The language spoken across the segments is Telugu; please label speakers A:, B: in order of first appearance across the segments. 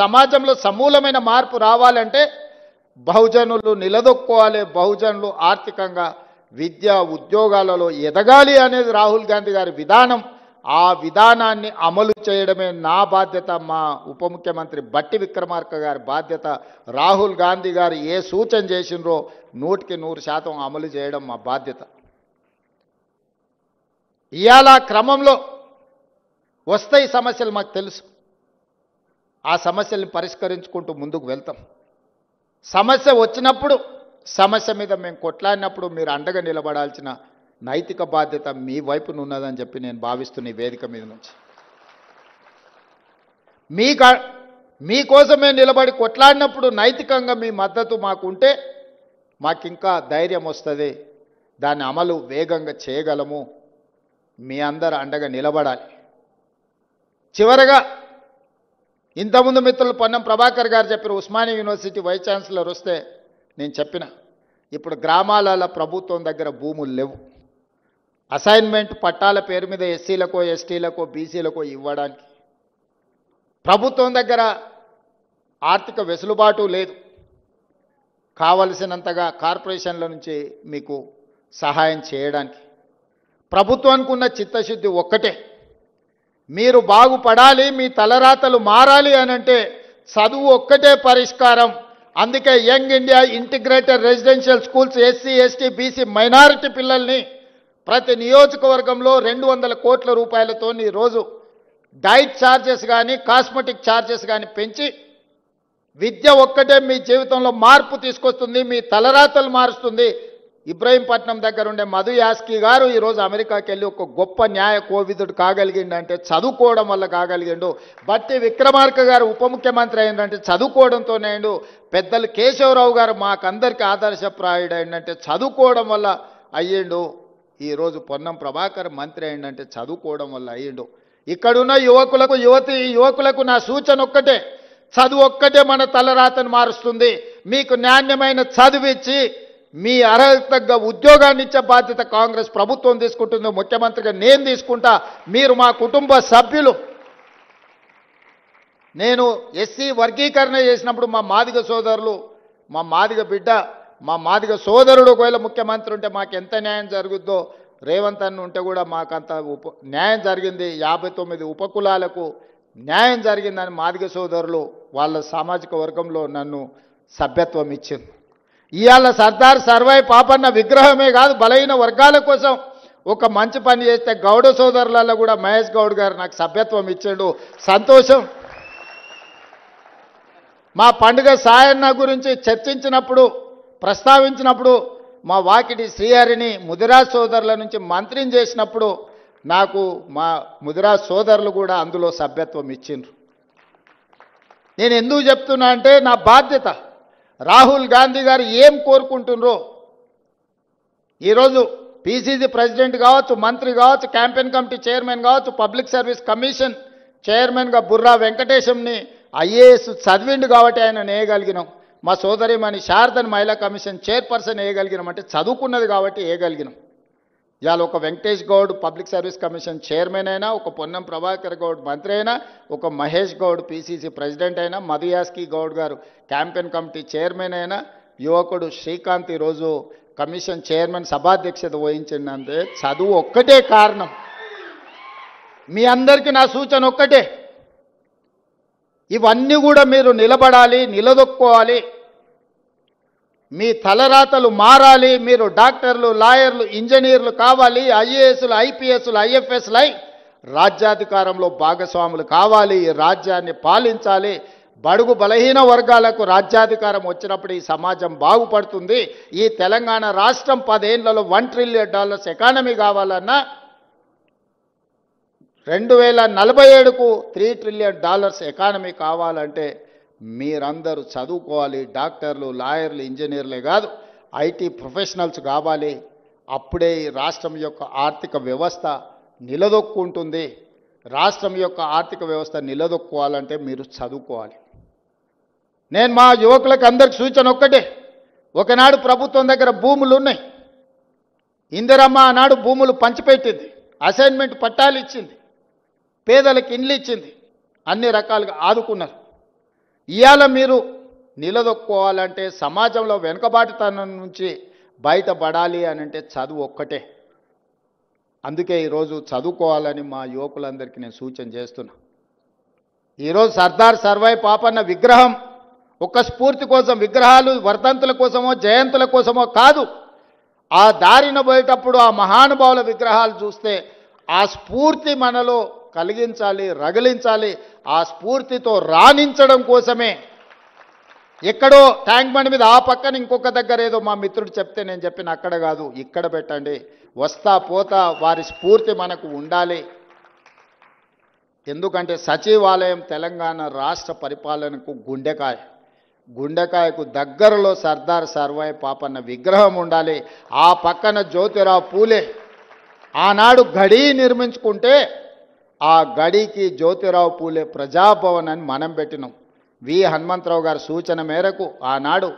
A: సమాజంలో సమూలమైన మార్పు రావాలంటే బహుజనులు నిలదొక్కోవాలి, బహుజనులు ఆర్థికంగా విద్య ఉద్యోగాలలో ఎదగాలి అనేది రాహుల్ గాంధీ గారి విధానం. ఆ విధానాన్ని అమలు చేయడమే నా బాధ్యత, మా ఉప ముఖ్యమంత్రి బట్టి విక్రమార్క గారి బాధ్యత. రాహుల్ గాంధీ గారు ఏ సూచన చేసినరో 100% అమలు చేయడం మా బాధ్యత. ఇవాళ క్రమంలో వస్తాయి సమస్యలు, మాకు తెలుసు. ఆ సమస్యల్ని పరిష్కరించుకుంటూ ముందుకు వెళ్తాం. సమస్య వచ్చినప్పుడు, సమస్య మీద మేము కొట్లాడినప్పుడు మీరు అండగా నిలబడాల్సిన నైతిక బాధ్యత మీ వైపున ఉన్నదని చెప్పి నేను భావిస్తున్న ఈ వేదిక మీద నుంచి. మీకోసమే నిలబడి కొట్లాడినప్పుడు నైతికంగా మీ మద్దతు మాకుంటే మాకింకా ధైర్యం వస్తుంది, దాన్ని అమలు వేగంగా చేయగలము. మీ అందరు అండగా నిలబడాలి. చివరగా ఇంతకుముందు మిత్రులు పొన్నం ప్రభాకర్ గారు చెప్పారు, ఉస్మానియా యూనివర్సిటీ వైస్ ఛాన్సలర్ వస్తే నేను చెప్పిన, ఇప్పుడు గ్రామాలలో ప్రభుత్వం దగ్గర భూములు లేవు. అసైన్మెంట్ పట్టాల పేరు మీద ఎస్సీలకో ఎస్టీలకో బీసీలకో ఇవ్వడానికి ప్రభుత్వం దగ్గర ఆర్థిక వెసులుబాటు లేదు. కావలసినంతగా కార్పొరేషన్ల నుంచి మీకు సహాయం చేయడానికి ప్రభుత్వానికి ఉన్న చిత్తశుద్ధి ఒక్కటే, మీరు బాగుపడాలి, మీ తలరాతలు మారాలి అనంటే చదువు ఒక్కటే పరిష్కారం. అందుకే young India integrated residential schools SC ST BC minority పిల్లల్ని ప్రతి నియోజకవర్గంలో 200 కోట్ల రూపాయలతో ఈరోజు డైట్ ఛార్జెస్ కానీ కాస్మెటిక్ ఛార్జెస్ కానీ పెంచి విద్య ఒక్కటే మీ జీవితంలో మార్పు తీసుకొస్తుంది, మీ తలరాతలు మారుస్తుంది. ఇబ్రహీంపట్నం దగ్గర ఉండే మధు యాస్కి గారు ఈరోజు అమెరికాకి వెళ్ళి ఒక గొప్ప న్యాయ కోవిదుడు కాగలిగిండంటే చదువుకోవడం వల్ల కాగలిగిండు. బట్టి విక్రమార్క గారు ఉప ముఖ్యమంత్రి అయిందంటే చదువుకోవడంతోనే అయిండు. పెద్దలు కేశవరావు గారు మాకందరికీ ఆదర్శప్రాయుడు అయిందంటే చదువుకోవడం వల్ల అయ్యిండు. ఈరోజు పొన్నం ప్రభాకర్ మంత్రి అయిందంటే చదువుకోవడం వల్ల అయ్యిండు. ఇక్కడున్న యువకులకు నా సూచన ఒక్కటే, చదువు ఒక్కటే మన తలరాతను మారుస్తుంది. మీకు నాణ్యమైన చదువిచ్చి మీ అర్హత తగ్గ ఉద్యోగాన్ని ఇచ్చే బాధ్యత కాంగ్రెస్ ప్రభుత్వం తీసుకుంటుంది. ముఖ్యమంత్రిగా నేను తీసుకుంటా. మీరు మా కుటుంబ సభ్యులు. నేను ఎస్సీ వర్గీకరణ చేసినప్పుడు మా మాదిగ సోదరులు, మా మాదిగ బిడ్డ, మా మాదిగ సోదరుడు ఒకవేళ ముఖ్యమంత్రి ఉంటే మాకు ఎంత న్యాయం జరుగుద్దో, రేవంత్ అన్న ఉంటే కూడా మాకంత న్యాయం జరిగింది. 59 ఉపకులాలకు న్యాయం జరిగిందని మాదిగ సోదరులు వాళ్ళ సామాజిక వర్గంలో నన్ను సభ్యత్వం ఇచ్చింది. ఇవాళ సర్దార్ సర్వాయి పాపన్న విగ్రహమే కాదు, బలహీన వర్గాల కోసం ఒక మంచి పని చేస్తే గౌడ సోదరులలో కూడా మహేష్ గౌడ్ గారు నాకు సభ్యత్వం ఇచ్చాడు. సంతోషం. మా పండుగ సాయన్న గురించి చర్చించినప్పుడు, ప్రస్తావించినప్పుడు మా వాకిటి శ్రీహరిని ముదిరాజ్ సోదరుల నుంచి మంత్రిని చేసినప్పుడు నాకు మా ముదిరాజ్ సోదరులు కూడా అందులో సభ్యత్వం ఇచ్చిండ్రు. నేను ఎందుకు చెప్తున్నా అంటే నా బాధ్యత. రాహుల్ గాంధీ గారు ఏం కోరుకుంటున్నారో, ఈరోజు పీసీసీ ప్రెసిడెంట్ కావచ్చు, మంత్రి కావచ్చు, క్యాంపెయిన్ కమిటీ చైర్మన్ కావచ్చు, పబ్లిక్ సర్వీస్ కమిషన్ చైర్మన్గా బుర్రా వెంకటేశంని ఐఏఎస్ చదివిండు కాబట్టి ఆయన వేయగలిగినాం. మా సోదరిమణి శారదని మహిళా కమిషన్ చైర్పర్సన్ వేయగలిగినాం అంటే చదువుకున్నది కాబట్టి వేయగలిగినాం. ఇవాళ ఒక Venkatesh Goud public service commission chairman అయినా, ఒక పొన్నం ప్రభాకర్ గౌడ్ మంత్రి అయినా, ఒక మహేష్ గౌడ్ పీసీసీ ప్రెసిడెంట్ అయినా, మధు యాస్కి గౌడ్ గారు క్యాంపెయిన్ కమిటీ చైర్మన్ అయినా, యువకుడు శ్రీకాంత్ ఈరోజు కమిషన్ చైర్మన్ సభాధ్యక్షత వహించిందంటే చదువు ఒక్కటే కారణం. మీ అందరికీ నా సూచన ఒక్కటే, ఇవన్నీ కూడా మీరు నిలబడాలి, నిలదొక్కోవాలి. మీ తలరాతలు మారాలి. మీరు డాక్టర్లు, లాయర్లు, ఇంజనీర్లు కావాలి. ఐఏఎస్లు, ఐపీఎస్లు, ఐఎఫ్ఎస్లై రాజ్యాధికారంలో భాగస్వాములు కావాలి. ఈ రాజ్యాన్ని పాలించాలి. బడుగు బలహీన వర్గాలకు రాజ్యాధికారం వచ్చినప్పుడు ఈ సమాజం బాగుపడుతుంది. ఈ తెలంగాణ రాష్ట్రం 10 ఏళ్లలో $1 ట్రిలియన్ ఎకానమీ కావాలన్నా 2047కు $3 ట్రిలియన్ ఎకానమీ కావాలంటే మీరందరూ చదువుకోవాలి. డాక్టర్లు, లాయర్లు, ఇంజనీర్లే కాదు, ఐటీ ప్రొఫెషనల్స్ కావాలి. అప్పుడే ఈ రాష్ట్రం యొక్క ఆర్థిక వ్యవస్థ నిలదొక్కుంటుంది. రాష్ట్రం యొక్క ఆర్థిక వ్యవస్థ నిలదొక్కోవాలంటే మీరు చదువుకోవాలి. నేను మా యువకులకు అందరికి సూచన ఒక్కటే, ఒకనాడు ప్రభుత్వం దగ్గర భూములు ఉన్నాయి. ఇందిరమ్మ ఆనాడు భూములు పంచిపెట్టింది, అసైన్మెంట్ పట్టాలు ఇచ్చింది, పేదలకు ఇండ్లు ఇచ్చింది, అన్ని రకాలుగా ఆదుకున్నారు. ఇవాళ మీరు నిలదొక్కోవాలంటే సమాజంలో వెనుకబాటుతనం నుంచి బయటపడాలి అని అంటే చదువు ఒక్కటే. అందుకే ఈరోజు చదువుకోవాలని మా యువకులందరికీ నేను సూచన చేస్తున్నా. ఈరోజు సర్దార్ సర్వాయి పాపన్న విగ్రహం ఒక్క స్ఫూర్తి కోసం, విగ్రహాలు వర్ధంతుల కోసమో జయంతుల కోసమో కాదు. ఆ దారిన పోయేటప్పుడు ఆ మహానుభావుల విగ్రహాలు చూస్తే ఆ స్ఫూర్తి మనలో కలిగించాలి, రగిలించాలి. ఆ స్ఫూర్తితో రాణించడం కోసమే ఎక్కడో ట్యాంక్ బండ్ మీద ఆ పక్కన ఇంకొక దగ్గర ఏదో మా మిత్రుడు చెప్తే నేను చెప్పిన అక్కడ కాదు, ఇక్కడ పెట్టండి. వస్తా పోతా వారి స్ఫూర్తి మనకు ఉండాలి. ఎందుకంటే సచివాలయం తెలంగాణ రాష్ట్ర పరిపాలనకు గుండెకాయకు దగ్గరలో సర్దార్ సర్వాయి పాపన్న విగ్రహం ఉండాలి. ఆ పక్కన జ్యోతిరావు పూలే ఆనాడు గడి నిర్మించుకుంటే ఆ గడికి జ్యోతిరావు పూలే ప్రజాభవన్ అని మనం పెట్టినాం. వి హనుమంతరావు గారి సూచన మేరకు ఆనాడు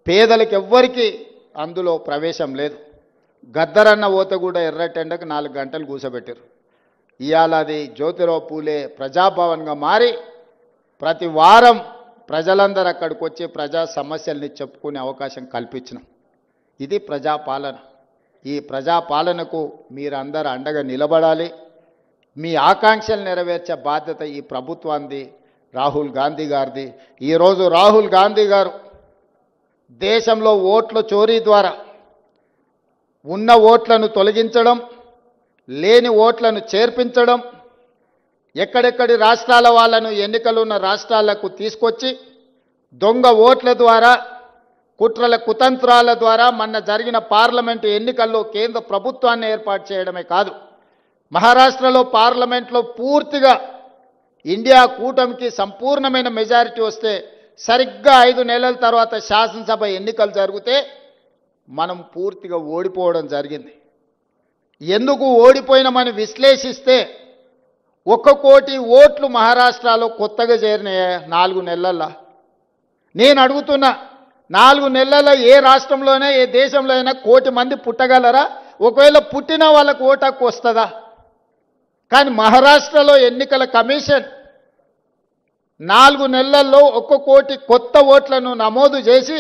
A: పేదలకు ఎవ్వరికీ అందులో ప్రవేశం లేదు. గద్దరన్న ఓత కూడా ఎర్రటెండకు 4 గంటలు కూసబెట్టారు. ఇవాళ అది జ్యోతిరావు పూలే ప్రజాభవన్గా మారి ప్రతి వారం ప్రజలందరూ అక్కడికి వచ్చి ప్రజా సమస్యల్ని చెప్పుకునే అవకాశం కల్పించినాం. ఇది ప్రజాపాలన. ఈ ప్రజాపాలనకు మీరందరూ అండగా నిలబడాలి. మీ ఆకాంక్షలు నెరవేర్చే బాధ్యత ఈ ప్రభుత్వాన్ని, రాహుల్ గాంధీ గారిది. ఈరోజు రాహుల్ గాంధీ గారు దేశంలో ఓట్ల చోరీ ద్వారా ఉన్న ఓట్లను తొలగించడం, లేని ఓట్లను చేర్పించడం, ఎక్కడెక్కడి రాష్ట్రాల వాళ్ళను ఎన్నికలు ఉన్న రాష్ట్రాలకు తీసుకొచ్చి దొంగ ఓట్ల ద్వారా, కుట్రల కుతంత్రాల ద్వారా మొన్న జరిగిన పార్లమెంటు ఎన్నికల్లో కేంద్ర ప్రభుత్వాన్ని ఏర్పాటు చేయడమే కాదు, మహారాష్ట్రలో పార్లమెంట్లో పూర్తిగా ఇండియా కూటమికి సంపూర్ణమైన మెజారిటీ వస్తే సరిగ్గా 5 నెలల తర్వాత శాసనసభ ఎన్నికలు జరిగితే మనం పూర్తిగా ఓడిపోవడం జరిగింది. ఎందుకు ఓడిపోయినామని విశ్లేషిస్తే 1 కోటి ఓట్లు మహారాష్ట్రలో కొత్తగా చేరినాయి 4 నెలల్లో. నేను అడుగుతున్నా, 4 నెలల్లో ఏ రాష్ట్రంలోనే ఏ దేశంలో అయినా 1 కోటి మంది పుట్టగలరా? ఒకవేళ పుట్టిన వాళ్ళకు ఓటు హక్కు వస్తుందా? కానీ మహారాష్ట్రలో ఎన్నికల కమిషన్ 4 నెలల్లో 1 కోటి కొత్త ఓట్లను నమోదు చేసి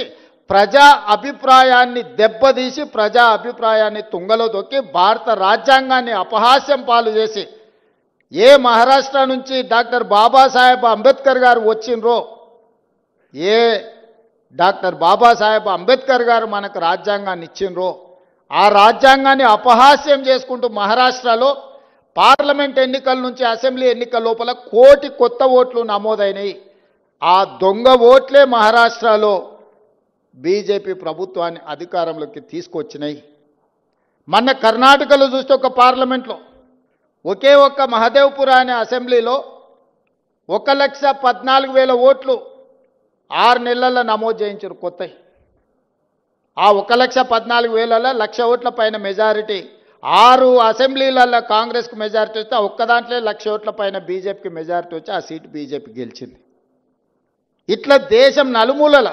A: ప్రజా అభిప్రాయాన్ని దెబ్బతీసి, ప్రజా అభిప్రాయాన్ని తుంగలో తొక్కి భారత రాజ్యాంగాన్ని అపహాస్యం పాలు చేసి, ఏ మహారాష్ట్ర నుంచి డాక్టర్ బాబాసాహెబ్ అంబేద్కర్ గారు వచ్చిండ్రో, ఏ డాక్టర్ బాబాసాహెబ్ అంబేద్కర్ గారు మనకు రాజ్యాంగాన్ని ఇచ్చిండ్రో, ఆ రాజ్యాంగాన్ని అపహాస్యం చేసుకుంటూ మహారాష్ట్రలో పార్లమెంట్ ఎన్నికల నుంచి అసెంబ్లీ ఎన్నికల లోపల 1 కోటి కొత్త ఓట్లు నమోదైనాయి. ఆ దొంగ ఓట్లే మహారాష్ట్రలో బీజేపీ ప్రభుత్వాన్ని అధికారంలోకి తీసుకొచ్చినాయి. మొన్న కర్ణాటకలో చూస్తే ఒక పార్లమెంట్లో ఒకే ఒక్క మహదేవ్పుర అనే అసెంబ్లీలో 1,14,000 ఓట్లు 6 నెలల్లో నమోదు చేయించారు కొత్తవి. ఆ 1,14,000లలో 1,00,000 ఓట్ల పైన మెజారిటీ, 6 అసెంబ్లీలలో కాంగ్రెస్కు మెజారిటీ వస్తే ఆ ఒక్క దాంట్లో 1,00,000 ఓట్ల పైన బీజేపీకి మెజారిటీ వచ్చి ఆ సీటు బీజేపీ గెలిచింది. ఇట్లా దేశం నలుమూలల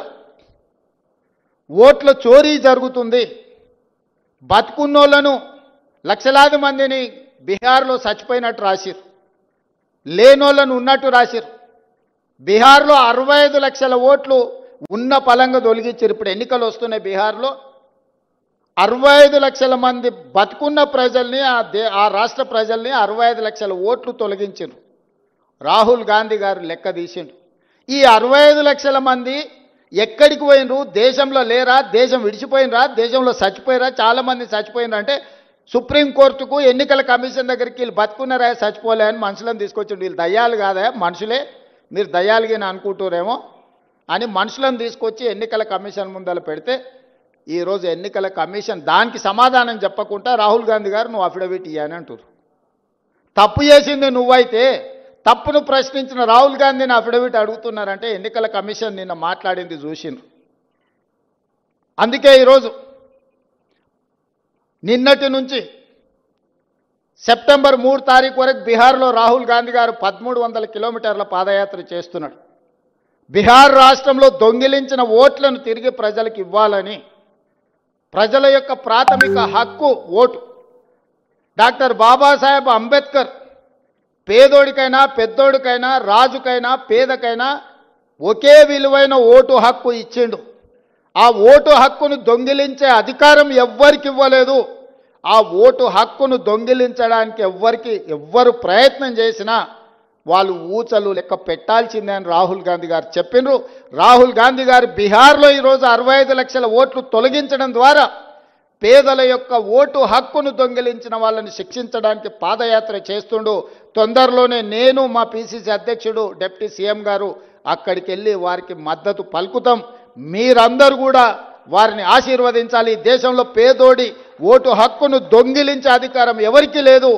A: ఓట్ల చోరీ జరుగుతుంది. బతుకున్నోళ్లను లక్షలాది మందిని బీహార్లో చచ్చిపోయినట్టు రాసిరు, లేనోళ్లను ఉన్నట్టు రాసిరు. బీహార్లో 65 లక్షల ఓట్లు ఉన్న పలంగా తొలగించారు. ఇప్పుడు ఎన్నికలు వస్తున్నాయి బీహార్లో. 65 లక్షల మంది బతుకున్న ప్రజల్ని, ఆ రాష్ట్ర ప్రజల్ని 65 లక్షల ఓట్లు తొలగించారు. రాహుల్ గాంధీ గారు లెక్క తీసిండు. ఈ 65 లక్షల మంది ఎక్కడికి పోయినరు? దేశంలో లేరా? దేశం విడిచిపోయినరా? దేశంలో చచ్చిపోయినరా? చాలామంది చచ్చిపోయినరా అంటే సుప్రీంకోర్టుకు, ఎన్నికల కమిషన్ దగ్గరికి వీళ్ళు బతుకున్నారా, చచ్చిపోలే అని మనుషులను తీసుకొచ్చిండు. వీళ్ళు దయ్యాలు కాదా, మనుషులే, మీరు దయ్యాలుగా అనుకుంటారేమో అని మనుషులను తీసుకొచ్చి ఎన్నికల కమిషన్ ముందర పెడితే ఈరోజు ఎన్నికల కమిషన్ దానికి సమాధానం చెప్పకుండా రాహుల్ గాంధీ గారు నువ్వు అఫిడవిట్ ఇయ్యని అంటారు. తప్పు చేసింది నువ్వైతే తప్పును ప్రశ్నించిన రాహుల్ గాంధీని అఫిడవిట్ అడుగుతున్నారంటే ఎన్నికల కమిషన్ నిన్న మాట్లాడింది చూసిండ్రు. అందుకే ఈరోజు నిన్నటి నుంచి సెప్టెంబర్ 3 తారీఖు వరకు బీహార్లో రాహుల్ గాంధీ గారు 1300 కిలోమీటర్ల పాదయాత్ర చేస్తున్నాడు. బీహార్ రాష్ట్రంలో దొంగిలించిన ఓట్లను తిరిగి ప్రజలకు ఇవ్వాలని, ప్రజల యొక్క ప్రాథమిక హక్కు ఓటు. డాక్టర్ బాబాసాహెబ్ అంబేద్కర్ పేదోడికైనా, పెద్దోడికైనా, రాజుకైనా, పేదకైనా ఒకే విలువైన ఓటు హక్కు ఇచ్చిండు. ఆ ఓటు హక్కును దొంగిలించే అధికారం ఎవ్వరికి ఇవ్వలేదు. ఆ ఓటు హక్కును దొంగిలించడానికి ఎవ్వరు ప్రయత్నం చేసినా వాళ్ళు ఊచలు లెక్క పెట్టాల్సిందే అని రాహుల్ గాంధీ గారు చెప్పిండ్రు. రాహుల్ గాంధీ గారు బీహార్లో ఈరోజు 65 లక్షల ఓట్లు తొలగించడం ద్వారా పేదల యొక్క ఓటు హక్కును దొంగిలించిన వాళ్ళని శిక్షించడానికి పాదయాత్ర చేస్తుండు. తొందరలోనే నేను మా పిసిసి అధ్యక్షుడు డిప్యూటీ సీఎం గారు అక్కడికి వెళ్ళి వారికి మద్దతు పలుకుతాం. మీరందరూ కూడా వారిని ఆశీర్వదించాలి. దేశంలో పేదోడి ఓటు హక్కును దొంగిలించే అధికారం ఎవరికీ లేదు.